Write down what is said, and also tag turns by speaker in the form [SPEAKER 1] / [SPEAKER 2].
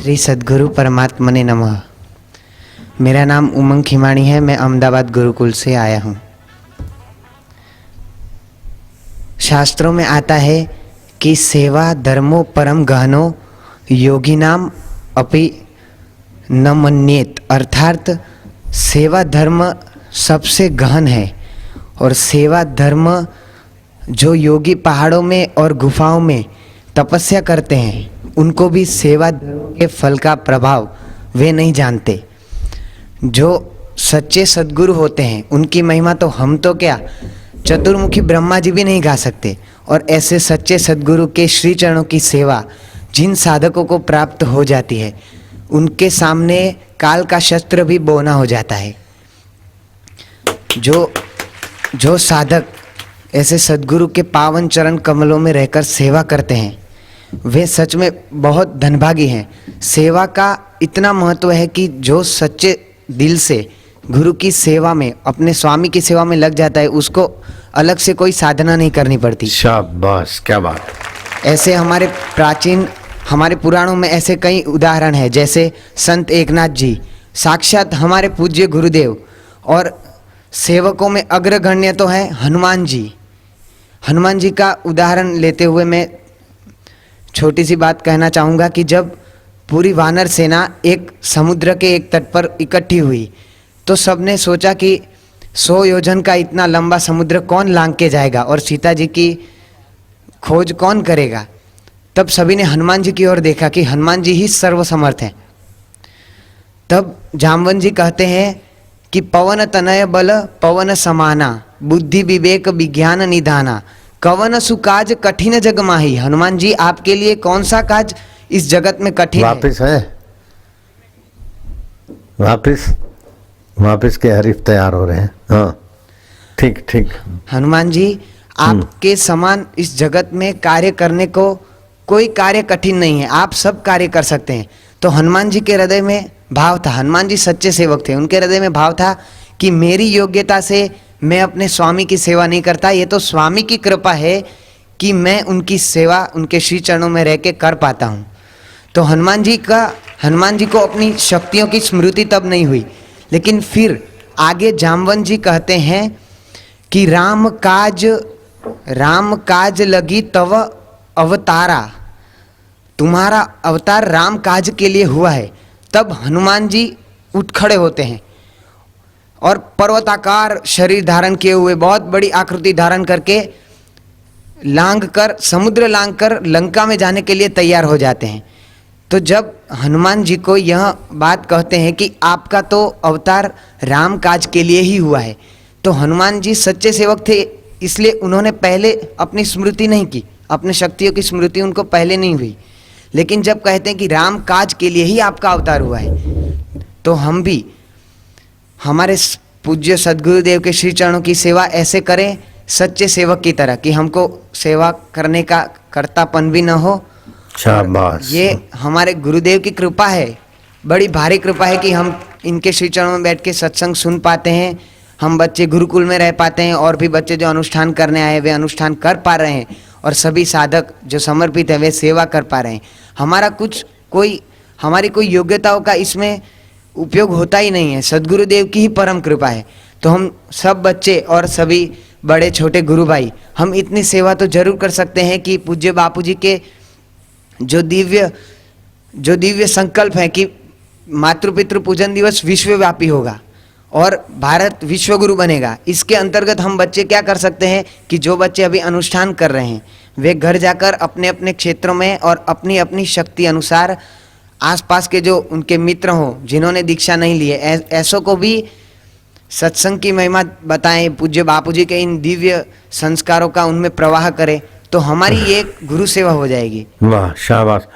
[SPEAKER 1] श्री सद्गुरु परमात्मने नमः। मेरा नाम उमंग खिमाणी है। मैं अहमदाबाद गुरुकुल से आया हूँ। शास्त्रों में आता है कि सेवा धर्मो परम गहनो योगिनाम अपि न मन्येत, अर्थात सेवा धर्म सबसे गहन है और सेवा धर्म जो योगी पहाड़ों में और गुफाओं में तपस्या करते हैं उनको भी सेवा धर्म के फल का प्रभाव वे नहीं जानते। जो सच्चे सद्गुरु होते हैं उनकी महिमा तो हम तो क्या, चतुर्मुखी ब्रह्मा जी भी नहीं गा सकते। और ऐसे सच्चे सद्गुरु के श्री चरणों की सेवा जिन साधकों को प्राप्त हो जाती है उनके सामने काल का शस्त्र भी बौना हो जाता है। जो साधक ऐसे सद्गुरु के पावन चरण कमलों में रहकर सेवा करते हैं वे सच में बहुत धनभागी हैं। सेवा का इतना महत्व है कि जो सच्चे दिल से गुरु की सेवा में, अपने स्वामी की सेवा में लग जाता है उसको अलग से कोई साधना नहीं करनी पड़ती।
[SPEAKER 2] शाबाश, क्या बात।
[SPEAKER 1] ऐसे हमारे पुराणों में ऐसे कई उदाहरण हैं, जैसे संत एकनाथ जी साक्षात हमारे पूज्य गुरुदेव, और सेवकों में अग्रगण्य तो है हनुमान जी। हनुमान जी का उदाहरण लेते हुए मैं छोटी सी बात कहना चाहूँगा कि जब पूरी वानर सेना एक समुद्र के एक तट पर इकट्ठी हुई तो सबने सोचा कि 100 योजन का इतना लंबा समुद्र कौन लांघ के जाएगा और सीता जी की खोज कौन करेगा। तब सभी ने हनुमान जी की ओर देखा कि हनुमान जी ही सर्वसमर्थ हैं। तब जामवंत जी कहते हैं कि पवन तनय बल पवन समाना बुद्धि विवेक विज्ञान निधाना कवन सुकाज कठिन जग माही। हनुमान जी आपके लिए कौन सा काज इस जगत में कठिन है?
[SPEAKER 2] वापिस के हरीफ तैयार हो रहे हैं। हाँ, ठीक ठीक।
[SPEAKER 1] हनुमान जी आपके समान इस जगत में कार्य करने को कोई कार्य कठिन नहीं है, आप सब कार्य कर सकते हैं। तो हनुमान जी के हृदय में भाव था, हनुमान जी सच्चे सेवक थे, उनके हृदय में भाव था कि मेरी योग्यता से मैं अपने स्वामी की सेवा नहीं करता, ये तो स्वामी की कृपा है कि मैं उनकी सेवा उनके श्री चरणों में रह के कर पाता हूँ। तो हनुमान जी को अपनी शक्तियों की स्मृति तब नहीं हुई, लेकिन फिर आगे जामवंत जी कहते हैं कि राम काज लगी तव अवतारा, तुम्हारा अवतार राम काज के लिए हुआ है। तब हनुमान जी उठ खड़े होते हैं और पर्वताकार शरीर धारण किए हुए बहुत बड़ी आकृति धारण करके समुद्र लांघ कर लंका में जाने के लिए तैयार हो जाते हैं। तो जब हनुमान जी को यह बात कहते हैं कि आपका तो अवतार राम काज के लिए ही हुआ है, तो हनुमान जी सच्चे सेवक थे, इसलिए उन्होंने पहले अपनी स्मृति नहीं की, अपने शक्तियों की स्मृति उनको पहले नहीं हुई। लेकिन जब कहते हैं कि राम काज के लिए ही आपका अवतार हुआ है, तो हम भी हमारे पूज्य सद्गुरुदेव के श्री चरणों की सेवा ऐसे करें सच्चे सेवक की तरह कि हमको सेवा करने का कर्तापन भी न हो।
[SPEAKER 2] शाबाश।
[SPEAKER 1] ये हमारे गुरुदेव की कृपा है, बड़ी भारी कृपा है कि हम इनके श्री चरणों में बैठ के सत्संग सुन पाते हैं। हम बच्चे गुरुकुल में रह पाते हैं और भी बच्चे जो अनुष्ठान करने आए वे अनुष्ठान कर पा रहे हैं, और सभी साधक जो समर्पित है वे सेवा कर पा रहे हैं। हमारी कोई योग्यताओं का इसमें उपयोग होता ही नहीं है, सद्गुरुदेव की ही परम कृपा है। तो हम सब बच्चे और सभी बड़े छोटे गुरु भाई हम इतनी सेवा तो जरूर कर सकते हैं कि पूज्य बापू जी के जो दिव्य संकल्प है कि मातृ पितृ पूजन दिवस विश्वव्यापी होगा और भारत विश्वगुरु बनेगा, इसके अंतर्गत हम बच्चे क्या कर सकते हैं कि जो बच्चे अभी अनुष्ठान कर रहे हैं वे घर जाकर अपने अपने क्षेत्रों में और अपनी अपनी शक्ति अनुसार आसपास के जो उनके मित्र हों जिन्होंने दीक्षा नहीं ली है ऐसों को भी सत्संग की महिमा बताएं, पूज्य बापू जी के इन दिव्य संस्कारों का उनमें प्रवाह करें, तो हमारी ये गुरु सेवा हो जाएगी।
[SPEAKER 2] वाह, शाबाश।